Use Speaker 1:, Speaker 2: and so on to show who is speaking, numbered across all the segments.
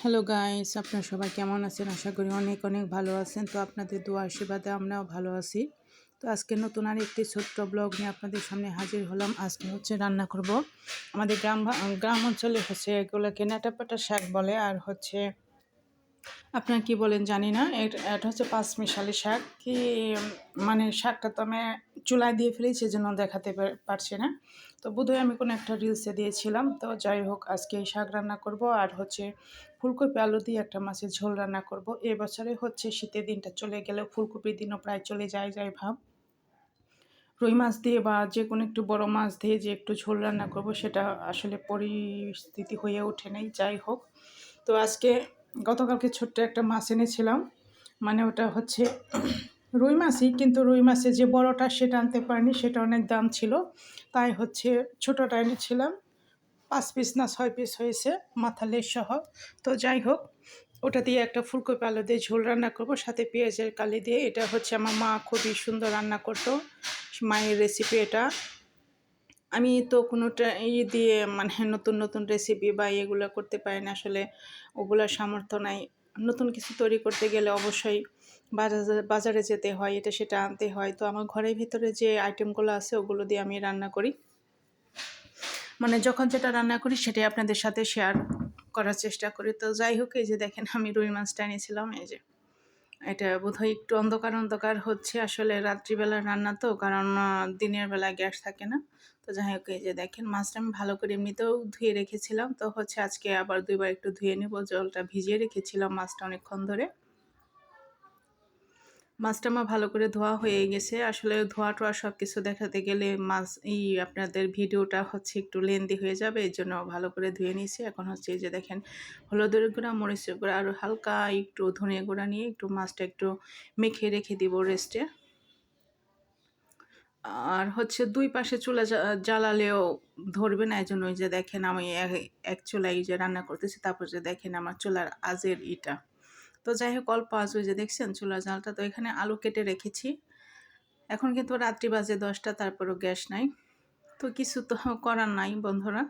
Speaker 1: Hello guys, আপনারা সবাই কেমন আছেন? আশা করি অনেক অনেক ভালো আছেন। তো আপনাদের দোয়া আশীর্বাদে আমরাও ভালো আছি। তো আজকে নতুন আর একটি ছোট্ট ব্লগ নিয়ে আপনাদের সামনে হাজির হলাম। আজকে হচ্ছে রান্না করব আমাদের গ্রাম অঞ্চলে হচ্ছে এগুলোকে নেটাপাটা শাক বলে, আর হচ্ছে আপনার কি বলেন জানি না। এটা হচ্ছে পাঁচমিশালি শাক কি মানে শাকটা তো আমি চুলায় দিয়ে ফেলেছি, সেজন্য দেখাতে পারছি না। তো বোধহয় আমি কোনো একটা রিলসে দিয়েছিলাম। তো যাই হোক, আজকে এই শাক রান্না করব আর হচ্ছে ফুলকপি আলু দিয়ে একটা মাছের ঝোল রান্না করব। এবছরে হচ্ছে শীতের দিনটা চলে গেলেও ফুলকপির দিনও প্রায় চলে যায় ভাব। রুই মাছ দিয়ে বা যে কোনো একটু বড় মাছ দিয়ে যে একটু ঝোল রান্না করব, সেটা আসলে পরিস্থিতি হয়ে ওঠে নাই। যাই হোক, তো আজকে গতকালকে ছোট্ট একটা মাছ এনেছিলাম, মানে ওটা হচ্ছে রুই মাছই, কিন্তু রুই মাছের যে বড়টা সেটা আনতে পারিনি, সেটা অনেক দাম ছিল। তাই হচ্ছে ছোটোটা এনেছিলাম। 5 পিস না 6 পিস হয়েছে, মাথা লেজ সহ। তো যাই হোক, ওটা দিয়ে একটা ফুলকপি আলু দিয়ে ঝোল রান্না করব, সাথে পেঁয়াজের কালি দিয়ে। এটা হচ্ছে আমার মা খুবই সুন্দর রান্না করতো, মায়ের রেসিপি এটা। আমি তো কোনোটা দিয়ে মানে নতুন নতুন রেসিপি বা এগুলো করতে পারি না, আসলে ওগুলোর সামর্থ্য নাই। নতুন কিছু তৈরি করতে গেলে অবশ্যই বাজারে যেতে হয়, এটা সেটা আনতে হয়। তো আমার ঘরের ভিতরে যে আইটেমগুলো আছে ওগুলো দিয়ে আমি রান্না করি, মানে যখন যেটা রান্না করি সেটাই আপনাদের সাথে শেয়ার করার চেষ্টা করি। তো যাই হোক, এই যে দেখেন আমি রুই মাছটা এনেছিলাম। এই যে এটা বোধহয় একটু অন্ধকার অন্ধকার হচ্ছে, আসলে রাত্রিবেলা রান্না তো, কারণ দিনের বেলা গ্যাস থাকে না। তো যাই হোক, এই যে দেখেন মাছটা আমি ভালো করে এমনিতেও ধুয়ে রেখেছিলাম। তো হচ্ছে আজকে আবার 2বার একটু ধুয়ে নেব, জলটা ভিজিয়ে রেখেছিলাম মাছটা অনেকক্ষণ ধরে। মাছটা আমার ভালো করে ধোয়া হয়ে গেছে। আসলে ধোয়া টোয়া সব কিছু দেখাতে গেলে আপনাদের ভিডিওটা হচ্ছে একটু লেন্দি হয়ে যাবে, এই জন্য ভালো করে ধুয়ে নিয়েছি। এখন হচ্ছে এই যে দেখেন হলুদের গুঁড়া, মরিচের গুঁড়া আর হালকা একটু ধনিয়া গুঁড়া নিয়ে একটু মাছটা একটু মেখে রেখে দিব রেস্টে। আর হচ্ছে 2 পাশে চুলা জ্বালালেও ধরবে না, এই জন্য ওই যে দেখেন আমি এক চুলায় যে রান্না করতেছি, তারপর যে দেখেন আমার চুলার আজের ইটা। তো যাই হোক, অল্প আঁচ, ওই যে দেখছেন চুলার জালটা। তো এখানে আলু কেটে রেখেছি। এখন কিন্তু রাত্রি বাজে 10টা, তারপরও গ্যাস নাই। তো কিছু তো করার নাই বন্ধুরা।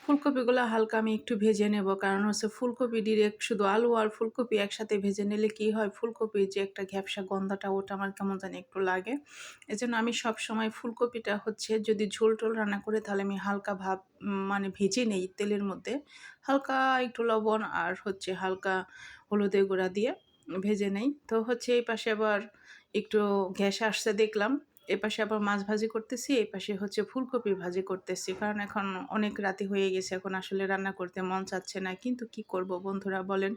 Speaker 1: ফুলকপিগুলো হালকা আমি একটু ভেজে নেব, কারণ হচ্ছে ফুলকপি ডিরেক্ট শুধু আলু আর ফুলকপি একসাথে ভেজে নিলে কি হয়, ফুলকপির যে একটা ঘ্যাপসা গন্ধটা ওটা আমার কেমন জানি একটু লাগে। এজন্য আমি সব সময় ফুলকপিটা হচ্ছে যদি ঝোল টোল রান্না করে, তাহলে আমি হালকা মানে ভেজে নেই তেলের মধ্যে, হালকা একটু লবণ আর হচ্ছে হালকা হলুদের গুঁড়া দিয়ে ভেজে নেই। তো হচ্ছে এই পাশে আবার একটু গ্যাস আসছে দেখলাম, এপাশে আবার মাছ ভাজি করতেছি, এই পাশে হচ্ছে ফুলকপি ভাজি করতেছি, কারণ এখন অনেক রাতে হয়ে গেছে, এখন আসলে রান্না করতে মন চাচ্ছে না। কিন্তু কি করব বন্ধুরা বলেন,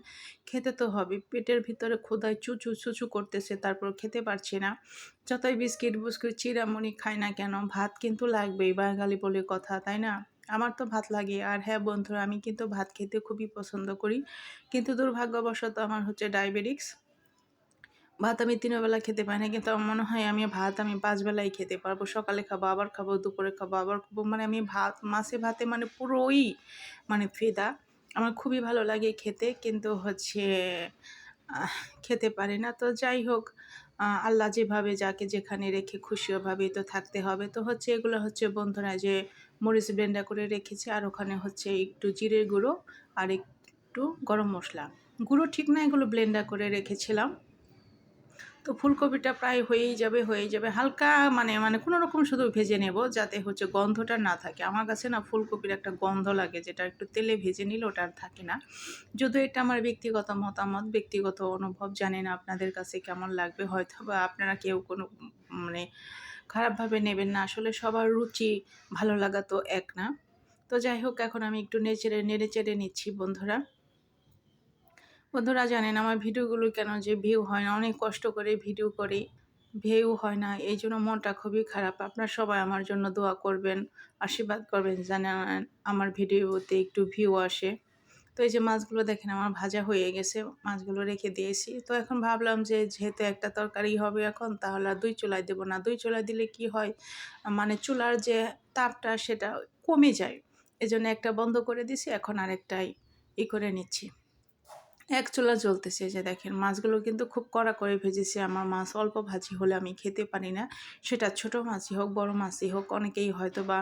Speaker 1: খেতে তো হবে। পেটের ভিতরে ক্ষুধায় চুচু চুচু করতেছে, তারপর খেতে পারছি না। যতই বিস্কিট বুস্কিট চিড়ামুড়ি খাই না কেন, ভাত কিন্তু লাগবেই, বাঙালি বলে কথা, তাই না? আমার তো ভাত লাগে। আর হ্যাঁ বন্ধুরা, আমি কিন্তু ভাত খেতে খুবই পছন্দ করি, কিন্তু দুর্ভাগ্যবশত আমার হচ্ছে ডায়াবেটিক্স। ভাত আমি 3 বেলা খেতে পারি না, কিন্তু আমার মনে হয় আমি ভাত 5 বেলাই খেতে পারবো। সকালে খাবো, আবার খাবো, দুপুরে খাবো, আবার খাবো। মানে আমি মাছে ভাতে মানে পুরোই মানে ফিদা। আমার খুবই ভালো লাগে খেতে, কিন্তু হচ্ছে আহ খেতে পারি না। তো যাই হোক, আল্লাহ যেভাবে যাকে যেখানে রেখে খুশি ওভাবেই তো থাকতে হবে। তো হচ্ছে এগুলো হচ্ছে বন্ধুরা যে মরিচ ব্লেন্ডার করে রেখেছি, আর ওখানে হচ্ছে একটু জিরের গুঁড়ো আর একটু গরম মসলা গুঁড়ো, ঠিক না, এগুলো ব্লেন্ডার করে রেখেছিলাম। তো ফুলকপিটা প্রায় হয়েই যাবে হালকা, মানে মানে কোনো রকম শুধু ভেজে নেব, যাতে হচ্ছে গন্ধটা না থাকে। আমার কাছে না ফুলকপির একটা গন্ধ লাগে, যেটা একটু তেলে ভেজে নিলে ওটা আর থাকে না। যদিও এটা আমার ব্যক্তিগত মতামত, ব্যক্তিগত অনুভব, জানি না আপনাদের কাছে কেমন লাগবে। হয়তো বা আপনারা কেউ কোনো মানে খারাপভাবে নেবেন না, আসলে সবার রুচি ভালো লাগা তো এক না। তো যাই হোক, এখন আমি একটু নেড়ে চেড়ে নিচ্ছি বন্ধুরা। বন্ধুরা জানেন আমার ভিডিওগুলো কেন যে ভিউ হয় না, অনেক কষ্ট করে ভিডিও করি, ভিউ হয় না, এই জন্য মনটা খুবই খারাপ। আপনারা সবাই আমার জন্য দোয়া করবেন, আশীর্বাদ করবেন, যেন আমার ভিডিওতে একটু ভিউ আসে। তো এই যে মাছগুলো দেখেন আমার ভাজা হয়ে গেছে, মাছগুলো রেখে দিয়েছি। তো এখন ভাবলাম যে যেহেতু একটা তরকারি হবে এখন, তাহলে আর 2 চুলায় দেবো না। 2 চুলায় দিলে কি হয়, মানে চুলার যে তাপটা সেটা কমে যায়। এজন্য একটা বন্ধ করে দিছি, এখন আরেকটাই করে নিচ্ছি। এক চুলা জ্বলতেছে। যে দেখেন মাছগুলো কিন্তু খুব কড়া করে ভেজেছি। আমার মাছ অল্প ভাজি হলে আমি খেতে পারি না, সেটা ছোট মাছই হোক বড় মাছই হোক। অনেকেই হয়তো বা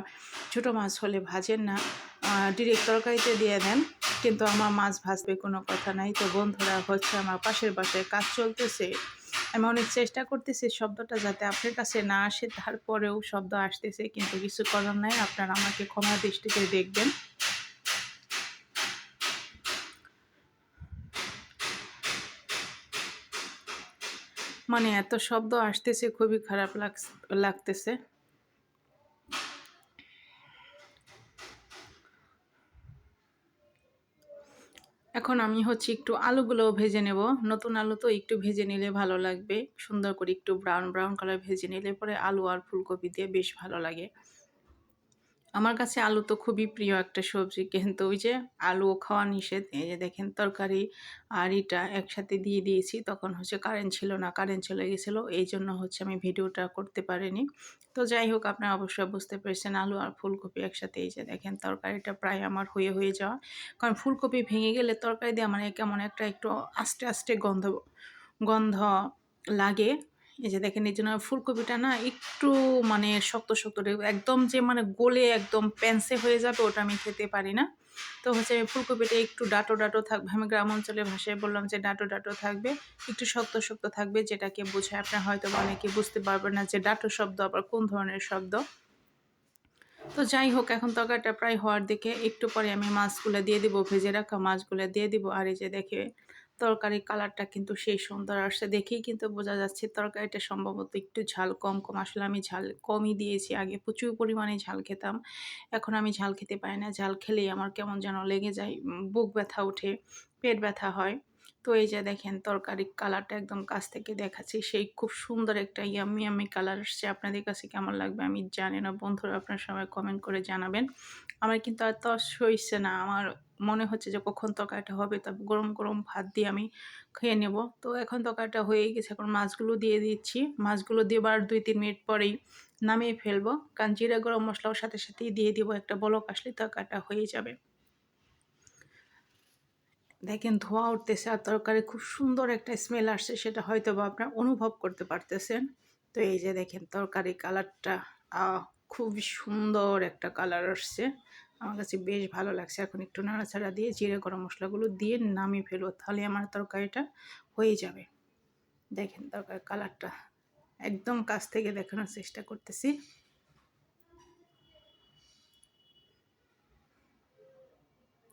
Speaker 1: ছোট মাছ হলে ভাজেন না, ডিরেক্ট তরকারিতে দিয়ে দেন। কিন্তু আমার মাছ ভাজবে কোনো কথা নাই। তো বন্ধুরা হচ্ছে আমার পাশের বাসায় কাজ চলতেছে। আমি অনেক চেষ্টা করতেছি শব্দটা যাতে আপনার কাছে না আসে, তারপরেও শব্দ আসতেছে, কিন্তু কিছু করার নাই। আপনারা আমাকে ক্ষমা দৃষ্টিতে দেখবেন। মানে এত শব্দ আসতেছে, খুবই খারাপ লাগতেছে। এখন আমি হচ্ছে একটু আলুগুলো ভেজে নেব। নতুন আলু তো একটু ভেজে নিলে ভালো লাগবে। সুন্দর করে একটু ব্রাউন ব্রাউন কালার ভেজে নিলে পরে আলু আর ফুলকপি দিয়ে বেশ ভালো লাগে। আমার কাছে আলু তো খুবই প্রিয় একটা সবজি, কিন্তু ওই যে আলুও খাওয়া নিষেধ। এই যে দেখেন তরকারি আর এটা একসাথে দিয়ে দিয়েছি, তখন হচ্ছে কারেন্ট ছিল না, কারেন্ট চলে গেছিলো, এই জন্য হচ্ছে আমি ভিডিওটা করতে পারিনি। তো যাই হোক, আপনারা অবশ্যই বুঝতে পেরেছেন আলু আর ফুলকপি একসাথে। এই যে দেখেন তরকারিটা প্রায় আমার হয়ে যাওয়া, কারণ ফুলকপি ভেঙে গেলে তরকারি দিয়ে আমার কেমন একটা একটু আস্তে আস্তে গন্ধ গন্ধ লাগে। এই যে দেখেন, এই জন্য ফুলকপিটা না একটু মানে শক্ত শক্ত একদম যে মানে গলে একদম প্যান্সে হয়ে যাবে, ওটা আমি খেতে পারি না। তো হচ্ছে ফুলকপিটা একটু ডাঁটো ডাঁটো থাকবে, আমি গ্রাম অঞ্চলের ভাষায় বললাম যে ডাঁটো ডাঁটো থাকবে, একটু শক্ত শক্ত থাকবে, যেটাকে বোঝায় আপনার হয়তো অনেকে বুঝতে পারবেন না যে ডাঁটো শব্দ আবার কোন ধরনের শব্দ। তো যাই হোক, এখন তরকারিটা প্রায় হওয়ার দিকে, একটু পরে আমি মাছগুলো দিয়ে দিব, ভেজে রাখা মাছগুলো দিয়ে দিব। আর এই যে দেখে তরকারির কালারটা কিন্তু সেই সুন্দর আসছে, দেখেই কিন্তু বোঝা যাচ্ছে তরকারিটা সম্ভবত একটু ঝাল কম কম। আসলে আমি ঝাল কমই দিয়েছি, আগে প্রচুর পরিমাণে ঝাল খেতাম, এখন আমি ঝাল খেতে পারি না। ঝাল খেলেই আমার কেমন যেন লেগে যায়, বুক ব্যথা ওঠে, পেট ব্যথা হয়। তো এই যে দেখেন তরকারির কালারটা একদম কাছ থেকে দেখাচ্ছি, সেই খুব সুন্দর একটা ইয়াম্মি ইয়াম্মি কালার আসছে। আপনাদের কাছে কেমন লাগবে আমি জানি না বন্ধুরা, আপনারা সবাই কমেন্ট করে জানাবেন। আমার কিন্তু আর তস সইছে না, আমার মনে হচ্ছে যে কখন তরকারিটা হবে, তারপর গরম গরম ভাত দিয়ে আমি খেয়ে নেব। তো এখন তরকারিটা হয়ে গেছে, এখন মাছগুলো দিয়ে দিচ্ছি। মাছগুলো দেবার 2-3 মিনিট পরেই নামিয়ে ফেলবো, কারণ জিরা গরম মশলার সাথে সাথেই দিয়ে দিব, একটা বলক আসলে তরকারিটা হয়ে যাবে। দেখেন ধোঁয়া উঠতেছে আর তরকারি খুব সুন্দর একটা স্মেল আসছে, সেটা হয়তো বা আপনারা অনুভব করতে পারতেছেন। তো এই যে দেখেন তরকারি কালারটা খুবই সুন্দর একটা কালার আসছে, আমার কাছে বেশ ভালো লাগছে। এখন একটু নাড়াচাড়া দিয়ে জিরে গরম মশলাগুলো দিয়ে নামিয়ে ফেলবো, তাহলে আমার তরকারিটা হয়ে যাবে। দেখেন তরকারির কালারটা একদম কাছ থেকে দেখানোর চেষ্টা করতেছি।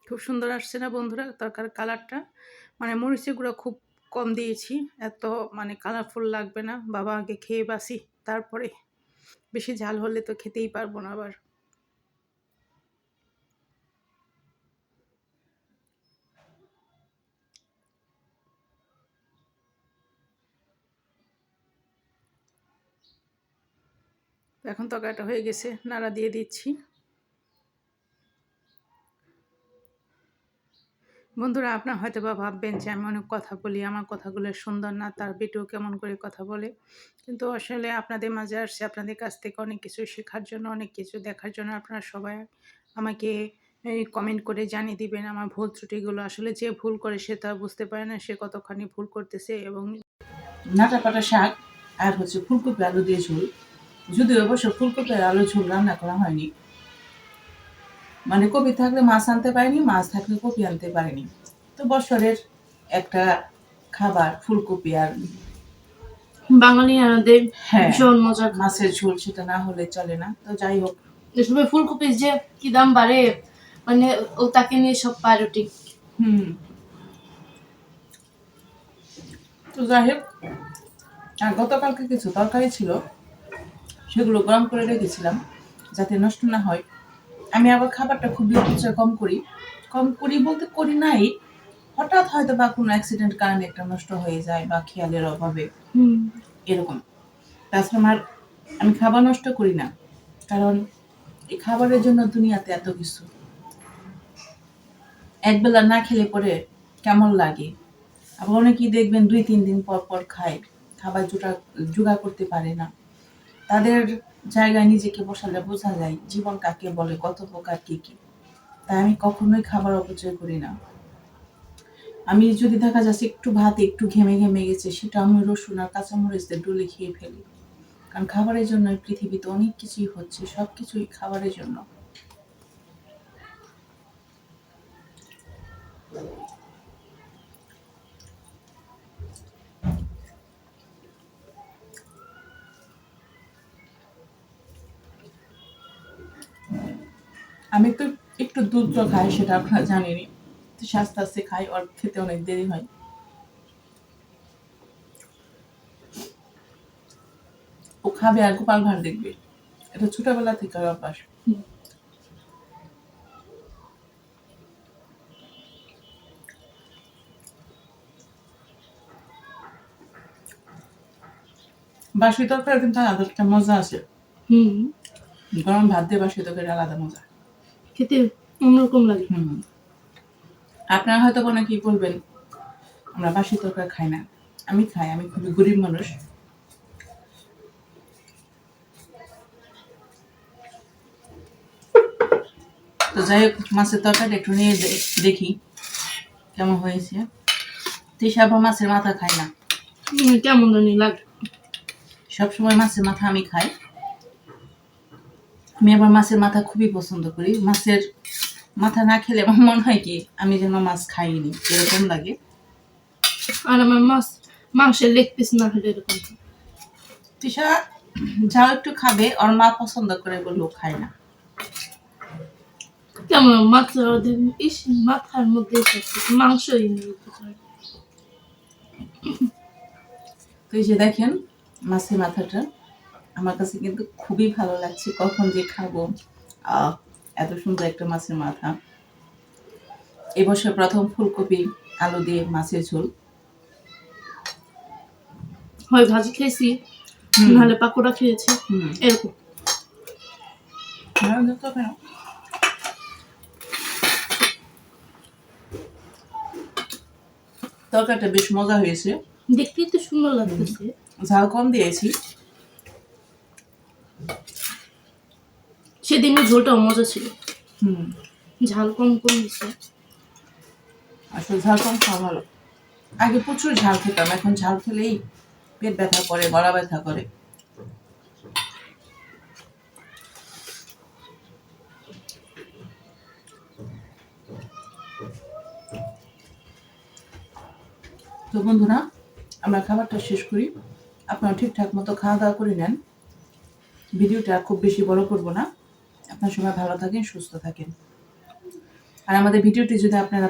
Speaker 1: খুব সুন্দর আসছে না বন্ধুরা তরকারির কালারটা? মানে মরিচের গুঁড়ো খুব কম দিয়েছি, এত মানে কালারফুল লাগবে না। বাবা আগে খেয়ে বাসি, তারপরে বেশি ঝাল হলে তো খেতেই পারবো না আবার। এখন তরকারিটা হয়ে গেছে, নাড়া দিয়ে দিচ্ছি। বন্ধুরা আপনারা হয়তো বা ভাববেন যে আমি অনেক কথা বলি, আমার কথাগুলো সুন্দর না, তার বেটেও কেমন করে কথা বলে। কিন্তু আসলে আপনাদের মাঝে আসছে আপনাদের কাছ থেকে অনেক কিছু শেখার জন্য, অনেক কিছু দেখার জন্য। আপনারা সবাই আমাকে কমেন্ট করে জানিয়ে দিবেন আমার ভুল ত্রুটিগুলো। আসলে যে ভুল করে সে তা বুঝতে পারে না সে কতখানি ভুল করতেছে। এবং নাটা পাটা শাক আর হচ্ছে ফুলকপি আলু দিয়ে ঝোল, যদিও অবশ্য ফুলকপি আর আলু ঝোল রান্না করা হয়নি, মানে কপি থাকলে মাছ আনতে পারিনি, মাছ থাকলে কপি আনতে পারিনি। তো বছরের একটা খাবার ফুলকপি আর
Speaker 2: বাঙালিয়ানাদের
Speaker 1: হ্যাঁ
Speaker 2: ভীষণ মজার খাবার।
Speaker 1: মাছের ঝোল, সেটা না হলে চলে না। তো যাই হোক,
Speaker 2: এসময় ফুলকপির যে কি দাম বাড়ে, মানে ও তাকে নিয়ে সব পায়রোটি।
Speaker 1: তো যাই হোক, আর গতকালকে কিছু তরকারি ছিল, সেগুলো গরম করে রেখেছিলাম যাতে নষ্ট না হয়। আমি আবার খাবারটা খুবই অপচয় কম করি, কম করি বলতে করি নাই, হঠাৎ হয়তো বা কোনো অ্যাক্সিডেন্ট কারণে একটা নষ্ট হয়ে যায় বা খেয়ালের অভাবে, এরকম। তাছাড়া আমি খাবার নষ্ট করি না, কারণ এই খাবারের জন্য দুনিয়াতে এত কিছু, একবেলা না খেলে পরে কেমন লাগে। আবার অনেকেই দেখবেন 2-3 দিন পর পর খায়, খাবার জোগাড় করতে পারে না। তাদের জায়গায় নিজেকে বসালে বোঝা যায় জীবন কাকে বলে, কত প্রকার কি কি। তাই আমি কখনোই খাবার অপচয় করি না। আমি যদি দেখা যাচ্ছে একটু ভাত একটু ঘেমে ঘেমে গেছে, সেটা আমি রসুন আর কাঁচামরিচ দিয়ে ডলে খেয়ে ফেলি, কারণ খাবারের জন্য পৃথিবীতে অনেক কিছুই হচ্ছে, সবকিছুই খাবারের জন্য। আমি তো একটু দুধ তো খাই, সেটা আপনারা জানেনই। তো আস্তে আস্তে খাই, আর খেতে অনেক দেরি হয়। ও খাবে আর গোপাল ভাঁড় দেখবে, এটা ছোটবেলা থেকে অভ্যাস। বাসি তরকারি কিন্তু আলাদা একটা মজা আছে। গরম ভাত দিয়ে বাসি তরকারি আলাদা মজা,
Speaker 2: খেতে অন্যরকম লাগে।
Speaker 1: আপনারা হয়তো অনেকেই বলবেন আমরা বাসি তরকারি খাই না। আমি খাই, আমি খুবই গরিব মানুষ। তো যাই হোক, মাছের তরকারি একটু নিয়ে দেখি কেমন হয়েছে। তৃষা আবার মাছের মাথা খায় না,
Speaker 2: কেমন জানি লাগে।
Speaker 1: সবসময় মাছের মাথা আমি খাই। আমি আবার মাছের মাথা খুবই পছন্দ করি। মাছের মাথা না খেলে আমার মনে হয় কি আমি যেন মাছ খাইনি এরকম লাগে।
Speaker 2: আর আমার মাংসের লেগ পিস না হলে এরকম।
Speaker 1: তৃষা যাও একটু খাবে, ওর মা পছন্দ করে বললেও খায় না।
Speaker 2: কেমন মাথার মধ্যে মাংসই নেই।
Speaker 1: তো এই যে দেখেন মাছের মাথাটা, আমার কাছে কিন্তু খুবই ভালো লাগছে। কখন যে খাবো, এত সুন্দর একটা মাছের মাথা। এবছর প্রথম ফুলকপি আলু দিয়ে মাছের ঝোল।
Speaker 2: হয় ভাজি খেয়েছি, নাহলে পাকোড়া খেয়েছি, এরকম।
Speaker 1: তরকারিটা বেশ মজা হয়েছে,
Speaker 2: দেখতেই তো সুন্দর লাগতেছে।
Speaker 1: ঝাল কম দিয়েছি।
Speaker 2: সেদিনের ঝোলটাও মজা ছিল, ঝাল কম দিচ্ছে।
Speaker 1: আসলে ঝাল কম খাওয়া ভালো। আগে প্রচুর ঝাল খেতাম, এখন ঝাল খেলেই পেট ব্যথা করে, গলা ব্যথা করে। তো বন্ধুরা, আমরা খাবারটা শেষ করি। আপনারা ঠিকঠাক মতো খাওয়া দাওয়া করে নেন। ভিডিওটা খুব বেশি বড় করব না। আপনার সবাই ভালো থাকেন, সুস্থ থাকেন। আর আমাদের ভিডিওটি যদি আপনারা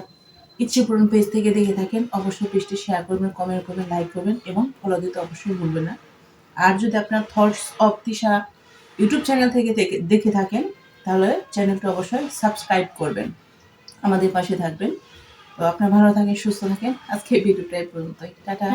Speaker 1: ইচ্ছে পূরণ পেজ থেকে দেখে থাকেন, অবশ্যই পেজটি শেয়ার করবেন, কমেন্ট করবেন, লাইক করবেন এবং ফলো দিতে অবশ্যই ভুলবেন না। আর যদি আপনার thoughts of Trisha YouTube channel থেকে দেখে থাকেন, তাহলে চ্যানেলটা অবশ্যই সাবস্ক্রাইব করবেন, আমাদের পাশে থাকবেন। তো আপনারা ভালো থাকেন, সুস্থ থাকেন। আজকে ভিডিওটা এই পর্যন্তই। টাটা।